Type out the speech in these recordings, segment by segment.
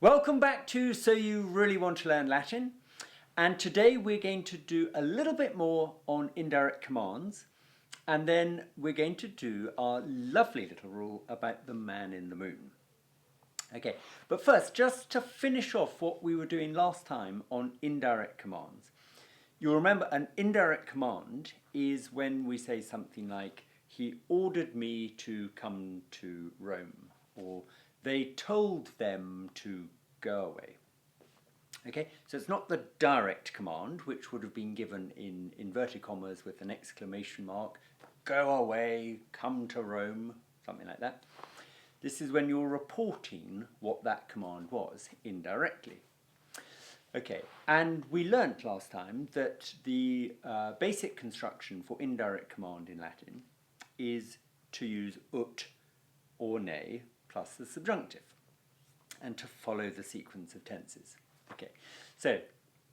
Welcome back to So You Really Want to Learn Latin, and today we're going to do a little bit more on indirect commands, and then we're going to do our lovely little rule about the man in the moon. Okay, but first, just to finish off what we were doing last time on indirect commands. You'll remember an indirect command is when we say something like, he ordered me to come to Rome, or they told them to go away. Okay, so it's not the direct command, which would have been given in inverted commas with an exclamation mark, go away, come to Rome, something like that. This is when you're reporting what that command was indirectly. Okay, and we learnt last time that the basic construction for indirect command in Latin is to use ut or ne plus the subjunctive and to follow the sequence of tenses. Okay, so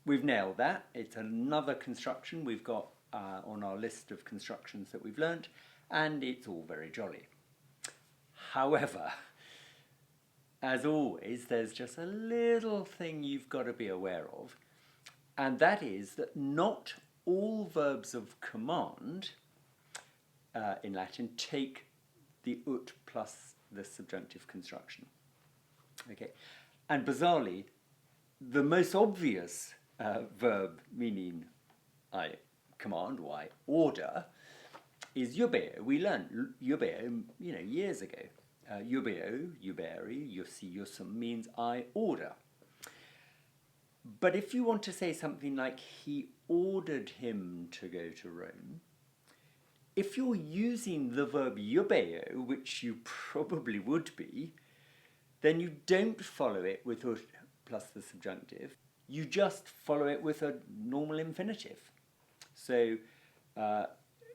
we've nailed that. It's another construction we've got on our list of constructions that we've learnt, and it's all very jolly. However, as always, there's just a little thing you've got to be aware of, and that is that not all verbs of command in Latin take the ut plus the subjunctive construction. Okay, and bizarrely, the most obvious verb meaning I command or I order is eubeo. We learned eubeo, years ago. Eubeo, euberi, yusi, yusum means I order. But if you want to say something like he ordered him to go to Rome, if you're using the verb eubeo, which you probably would be, then you don't follow it with ut plus the subjunctive. You just follow it with a normal infinitive. So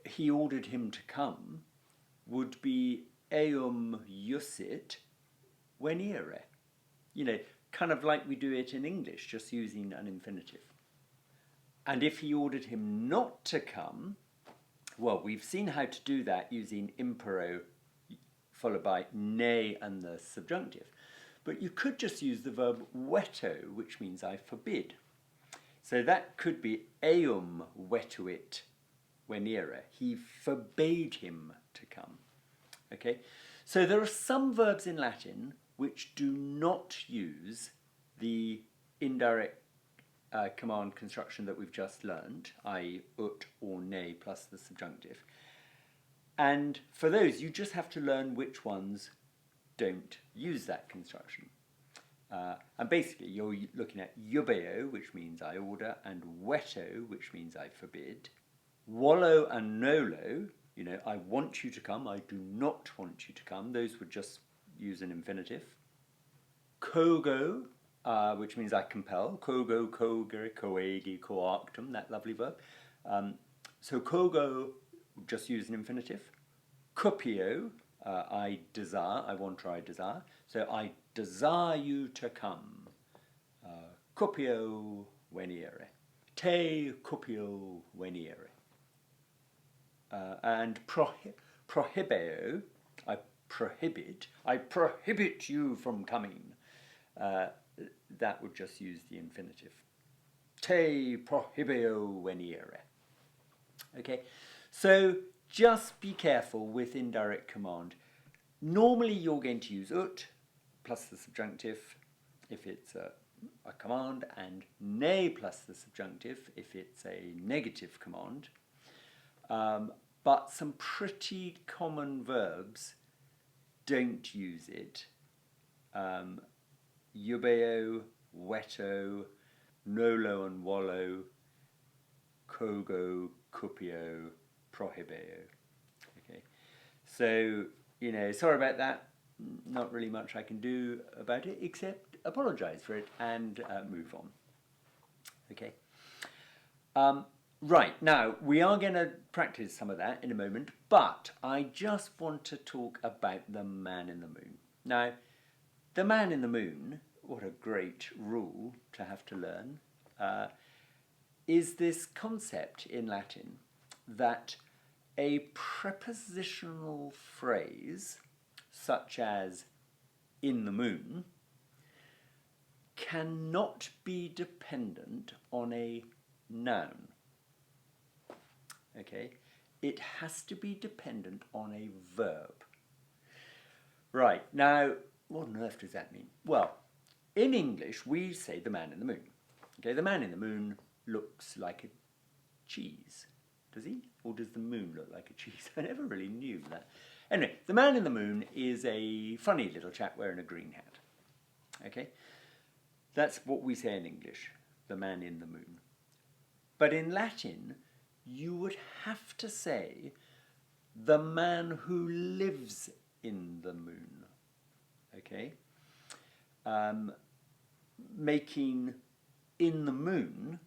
he ordered him to come would be eum iusit venire. Kind of like we do it in English, just using an infinitive. And if he ordered him not to come, well, we've seen how to do that using impero followed by ne and the subjunctive. But you could just use the verb veto, which means I forbid. So that could be eum vetuit venire. He forbade him to come. Okay? So there are some verbs in Latin which do not use the indirect command construction that we've just learned, i.e. ut or ne plus the subjunctive. And for those, you just have to learn which ones don't use that construction. And basically, you're looking at eubeo, which means I order, and veto, which means I forbid. Wallo and nolo, I want you to come, I do not want you to come. Those would just use an infinitive. Kogo, which means I compel. Kogo, kogere, koegi, coactum, that lovely verb. So kogo, just use an infinitive. Cupio, I desire, I want or I desire. So I desire you to come. Cupio venire. Te cupio venire. And prohibeo, I prohibit you from coming. That would just use the infinitive. Te prohibeo venire. Okay, so just be careful with indirect command. Normally you're going to use ut plus the subjunctive if it's a command, and ne plus the subjunctive if it's a negative command. But some pretty common verbs don't use it. Eubeo, veto, nolo and wallo, kogo, cupio, prohibeo. Okay, so sorry about that. Not really much I can do about it except apologise for it and move on. Okay. Right, now we are going to practice some of that in a moment, but I just want to talk about the man in the moon. Now, the man in the moon, what a great rule to have to learn, is this concept in Latin that a prepositional phrase, such as in the moon, cannot be dependent on a noun. Okay, it has to be dependent on a verb. Right, now, what on earth does that mean? Well, in English, we say the man in the moon. Okay, the man in the moon looks like a cheese. Does he? Or does the moon look like a cheese? I never really knew that. Anyway, the man in the moon is a funny little chap wearing a green hat. Okay, that's what we say in English, the man in the moon. But in Latin, you would have to say the man who lives in the moon. Okay, making in the moon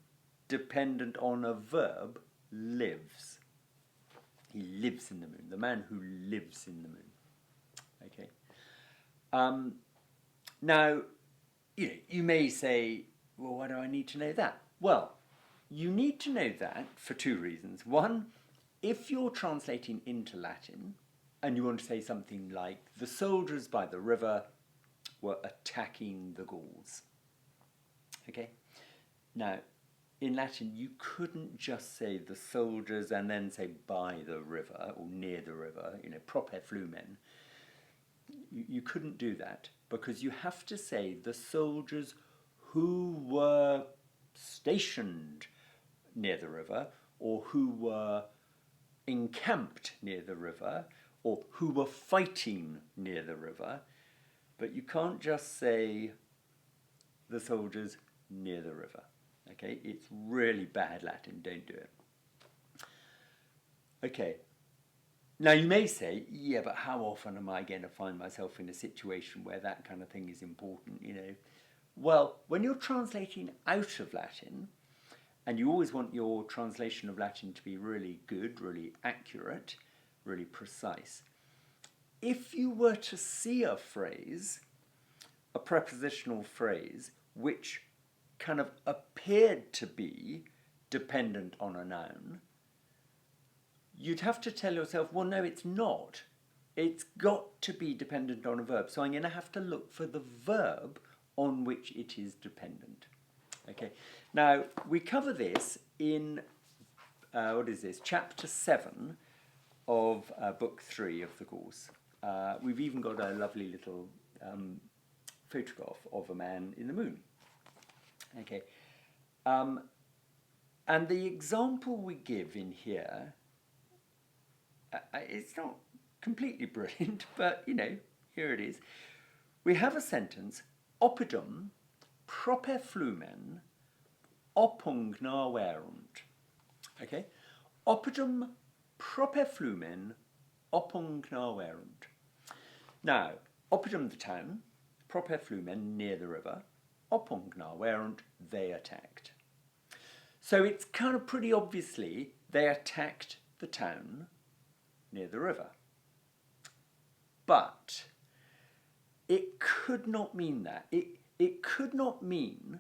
dependent on a verb, lives. He lives in the moon, the man who lives in the moon. Okay. Now, you may say, well, why do I need to know that? Well, you need to know that for two reasons. One, if you're translating into Latin and you want to say something like, the soldiers by the river were attacking the Gauls. Okay? Now, in Latin, you couldn't just say the soldiers and then say by the river or near the river, proper flumen. You couldn't do that because you have to say the soldiers who were stationed near the river or who were encamped near the river or who were fighting near the river. But you can't just say the soldiers near the river. Okay, it's really bad Latin, don't do it. Okay, now you may say, yeah, but how often am I going to find myself in a situation where that kind of thing is important, Well, when you're translating out of Latin, and you always want your translation of Latin to be really good, really accurate, really precise, if you were to see a phrase, a prepositional phrase, which kind of appeared to be dependent on a noun, you'd have to tell yourself, well, no, it's not. It's got to be dependent on a verb. So I'm going to have to look for the verb on which it is dependent. Okay. Now, we cover this in, chapter 7 of book 3 of the course. We've even got a lovely little photograph of a man in the moon. Okay, and the example we give in here, it's not completely brilliant, but here it is. We have a sentence, oppidum proper flumen oppugnaverunt. Okay, oppidum proper flumen oppugnaverunt. Now, oppidum the town, proper flumen near the river, oppugnaverunt, they attacked. So it's kind of pretty obviously they attacked the town near the river. But it could not mean that. It could not mean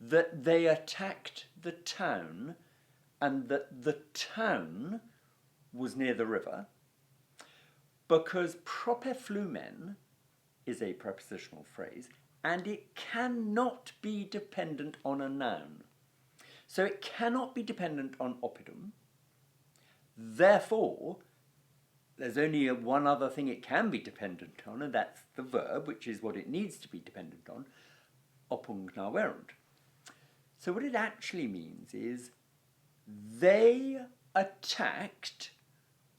that they attacked the town and that the town was near the river, because proper flumen is a prepositional phrase and it cannot be dependent on a noun. So it cannot be dependent on oppidum. Therefore, there's only one other thing it can be dependent on, and that's the verb, which is what it needs to be dependent on, oppugnaverunt. So what it actually means is they attacked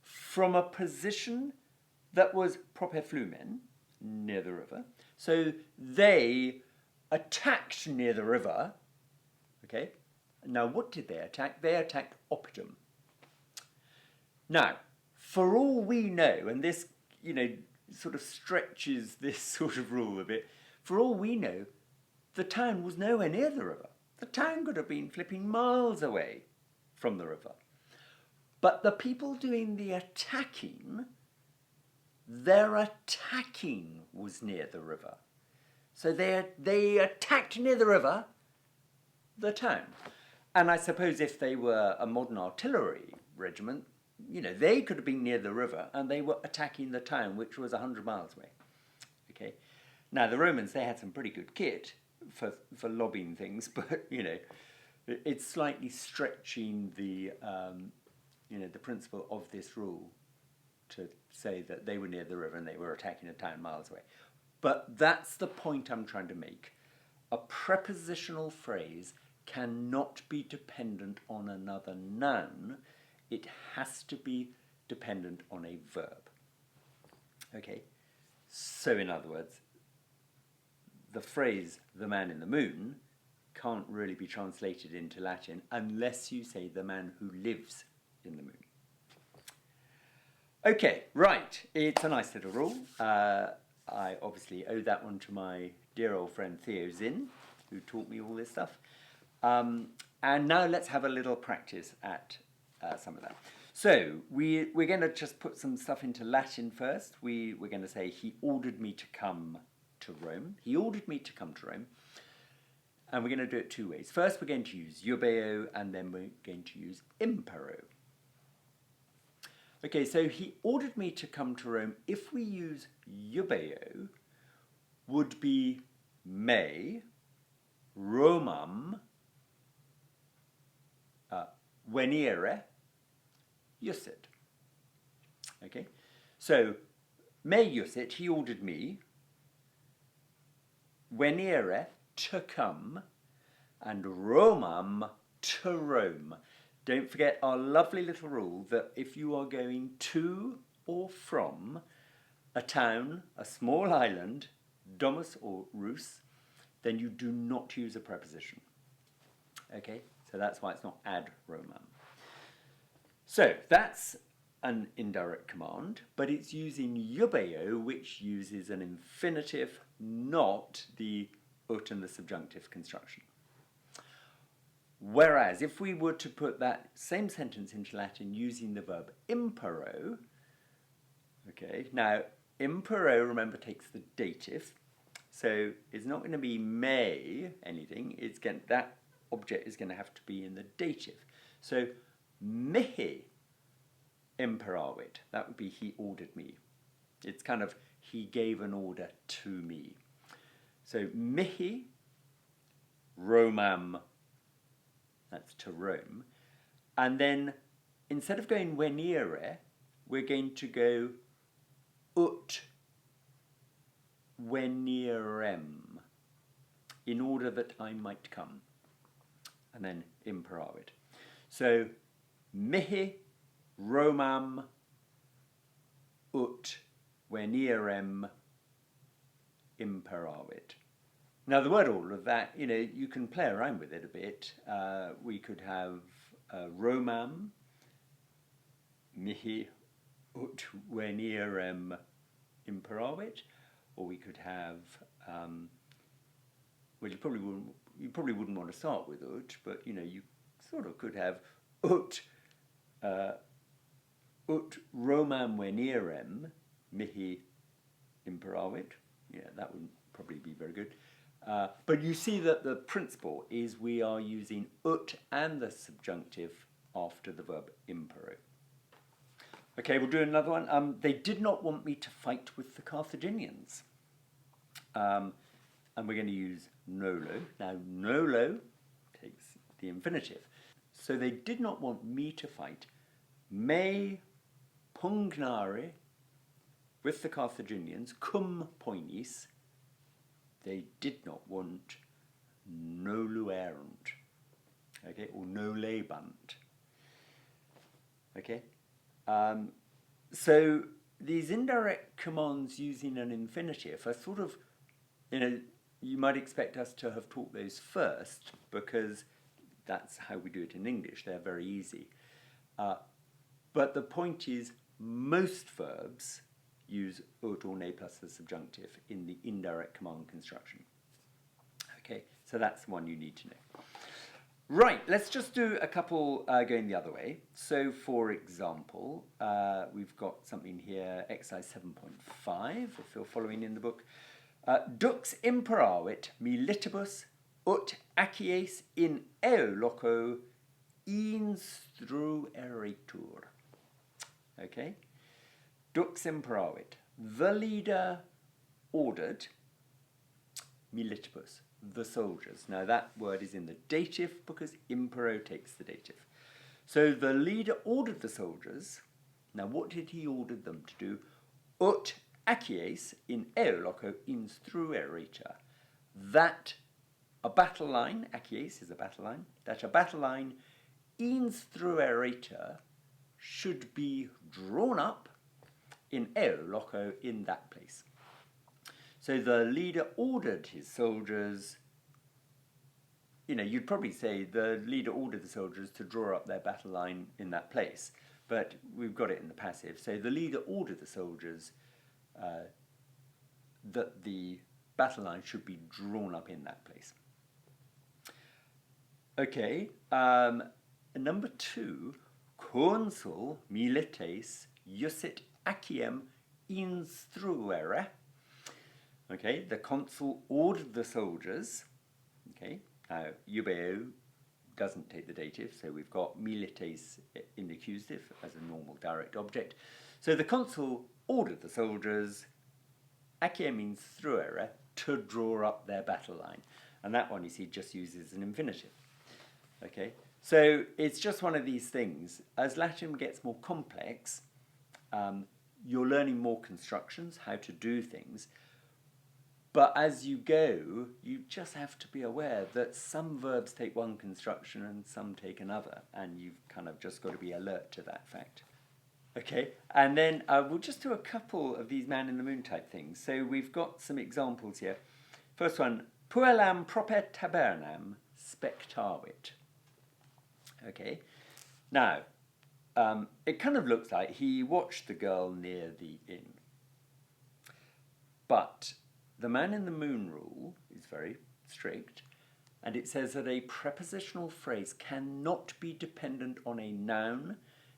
from a position that was proper flumen, near the river. So they attacked near the river. Okay. Now what did they attack? They attacked oppidum. Now, for all we know, and this, sort of stretches this sort of rule a bit, for all we know, the town was nowhere near the river. The town could have been flipping miles away from the river. But the people doing the attacking, their attacking was near the river. So they attacked near the river, the town. And I suppose if they were a modern artillery regiment, they could have been near the river and they were attacking the town, which was 100 miles away. Okay. Now, the Romans, they had some pretty good kit. for lobbying things, but you know, it's slightly stretching the you know, the principle of this rule to say that they were near the river and they were attacking a town miles away. But that's the point I'm trying to make. A prepositional phrase cannot be dependent on another noun. It has to be dependent on a verb. Okay, so in other words, the phrase "the man in the moon" can't really be translated into Latin unless you say "the man who lives in the moon." Okay, right, it's a nice little rule. I obviously owe that one to my dear old friend Theo Zinn, who taught me all this stuff. And now let's have a little practice at some of that. So we're going to just put some stuff into Latin first. We're going to say, he ordered me to come to Rome. He ordered me to come to Rome. And we're going to do it two ways. First, we're going to use iubeo, and then we're going to use impero. Okay, so he ordered me to come to Rome. If we use iubeo, would be me Romam venire iusit. Okay, so me iusit, he ordered me, venire, to come, and Romam, to Rome. Don't forget our lovely little rule that if you are going to or from a town, a small island, domus or rus, then you do not use a preposition. Okay, so that's why it's not ad Romam. So that's an indirect command, but it's using iubeo, which uses an infinitive, not the ut and the subjunctive construction. Whereas if we were to put that same sentence into Latin using the verb impero, okay, now impero, remember, takes the dative, so it's not going to be me anything, that object is going to have to be in the dative. So mihi imperavit, that would be he ordered me. It's kind of he gave an order to me. So mihi Romam, that's to Rome. And then instead of going venire, we're going to go ut venirem, in order that I might come. And then imperavit. So mihi Romam ut venirem imperavit. Now, the word order of that, you know, you can play around with it a bit. We could have Romam, mihi ut venirem imperavit, or we could have, well, you probably wouldn't want to start with ut, but, you know, you sort of could have ut Romam venirem mihi imperavit. Yeah, that would probably be very good. But you see that the principle is we are using ut and the subjunctive after the verb impero. Okay, we'll do another one. They did not want me to fight with the Carthaginians. And we're going to use nolo. Now, nolo takes the infinitive. So they did not want me to fight. Me pugnare with the Carthaginians, cum poinis. They did not want noluerant, okay, or nolebant, okay. So these indirect commands using an infinitive are sort of, you know, you might expect us to have taught those first because that's how we do it in English. They're very easy. But the point is, most verbs use ut or ne plus the subjunctive in the indirect command construction. Okay, so that's one you need to know. Right, let's just do a couple going the other way. So, for example, we've got something here, exercise 7.5, if you're following in the book. Dux imperavit militibus ut acies in eo loco instrueretur. Okay? Dux imperavit. The leader ordered militibus. the soldiers. Now that word is in the dative because impero takes the dative. So the leader ordered the soldiers. Now what did he order them to do? Ut acies in eo loco instruerita. That a battle line, acies is a battle line, that a battle line instruerita should be drawn up in eo loco, in that place. So the leader ordered his soldiers, you'd probably say the leader ordered the soldiers to draw up their battle line in that place, but we've got it in the passive. So the leader ordered the soldiers that the battle line should be drawn up in that place. Okay, number 2, consul milites iusit aciem instruere. Okay, the consul ordered the soldiers. Okay, now eubeo doesn't take the dative, so we've got milites in the accusative as a normal direct object. So the consul ordered the soldiers, aciem instruere, to draw up their battle line. And that one, you see, just uses an infinitive. Okay, so it's just one of these things. As Latin gets more complex, you're learning more constructions, how to do things. But as you go, you just have to be aware that some verbs take one construction and some take another, and you've kind of just got to be alert to that fact. Okay, and then we'll just do a couple of these man in the moon type things. So we've got some examples here. First one, puellam proper tabernam spectavit. Okay, now it kind of looks like he watched the girl near the inn. But the man in the moon rule is very strict, and it says that a prepositional phrase cannot be dependent on a noun.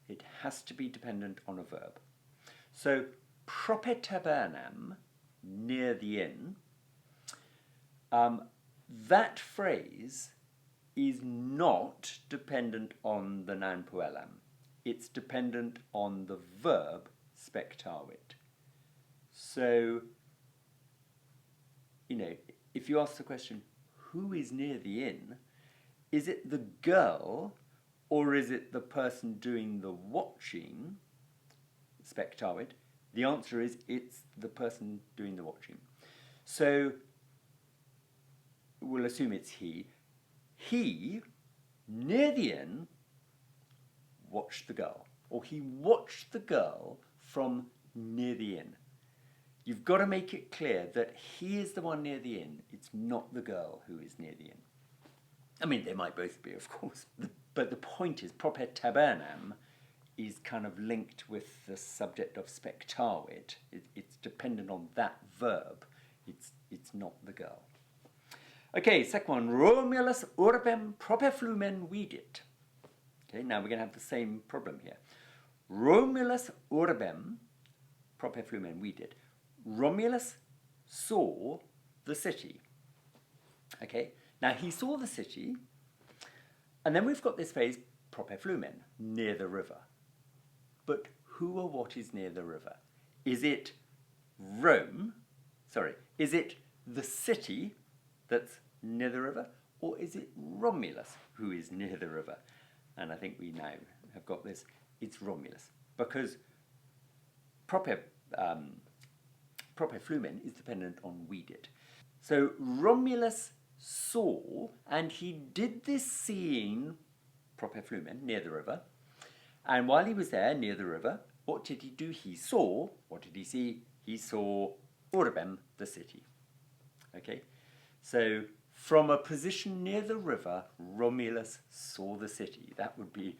It has to be dependent on a verb. So, proper tabernam, near the inn, that phrase is not dependent on the noun puellam. It's dependent on the verb spectavit. So, if you ask the question, who is near the inn, is it the girl or is it the person doing the watching, spectavit? The answer is it's the person doing the watching. So we'll assume it's he. He, near the inn, watched the girl. Or he watched the girl from near the inn. You've got to make it clear that he is the one near the inn. It's not the girl who is near the inn. I mean, they might both be, of course. But the point is, proper tabernam is kind of linked with the subject of spectavit. It's dependent on that verb. It's not the girl. Okay, second one. Romulus urbem proper flumen vidit. Okay, now we're going to have the same problem here. Romulus urbem proper flumen vidit. Romulus saw the city. Okay, now he saw the city, and then we've got this phrase, proper flumen, near the river. But who or what is near the river? Is it Rome? Sorry, is it the city that's near the river? Or is it Romulus who is near the river? And I think we now have got this. It's Romulus. Because proper flumen is dependent on vidit. So Romulus saw, and he did this seeing proper flumen near the river. And while he was there near the river, what did he do? He saw, what did he see? He saw urbem, the city. Okay, so from a position near the river, Romulus saw the city. That would be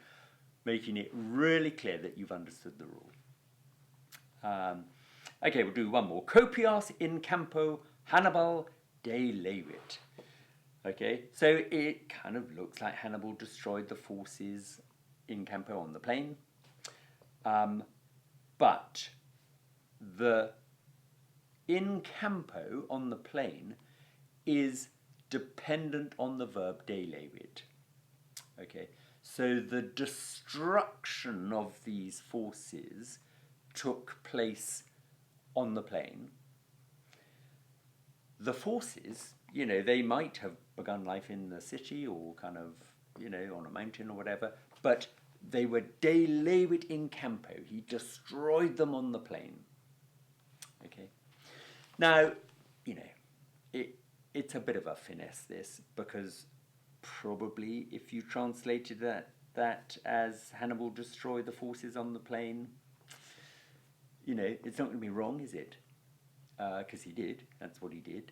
making it really clear that you've understood the rule. Okay, we'll do one more. Copias in campo Hannibal delevit. Okay, so it kind of looks like Hannibal destroyed the forces in campo on the plain. But the in campo on the plain is dependent on the verb delevit. Okay, so the destruction of these forces took place on the plain. The forces, you know, they might have begun life in the city or kind of, you know, on a mountain or whatever, but they were de levit in campo. He destroyed them on the plain. Okay. Now, you know, it's a bit of a finesse, this, because probably if you translated that as Hannibal destroyed the forces on the plain, you know, it's not going to be wrong, is it? Because he did. That's what he did.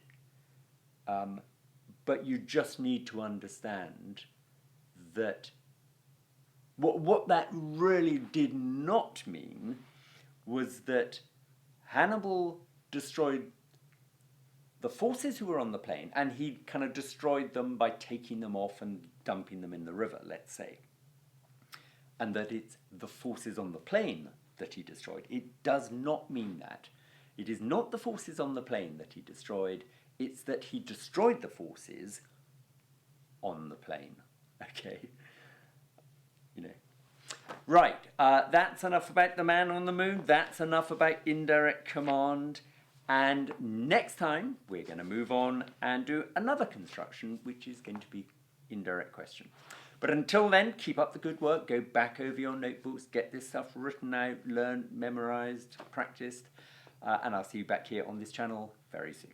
But you just need to understand that what that really did not mean was that Hannibal destroyed the forces who were on the plain, and he kind of destroyed them by taking them off and dumping them in the river, let's say. And that it's the forces on the plain that he destroyed. It does not mean that. It is not the forces on the plain that he destroyed, it's that he destroyed the forces on the plain. Okay? You know. Right, that's enough about the man on the moon. That's enough about indirect command. And next time, we're going to move on and do another construction, which is going to be indirect question. But until then, keep up the good work. Go back over your notebooks, get this stuff written out, learned, memorized, practiced. And I'll see you back here on this channel very soon.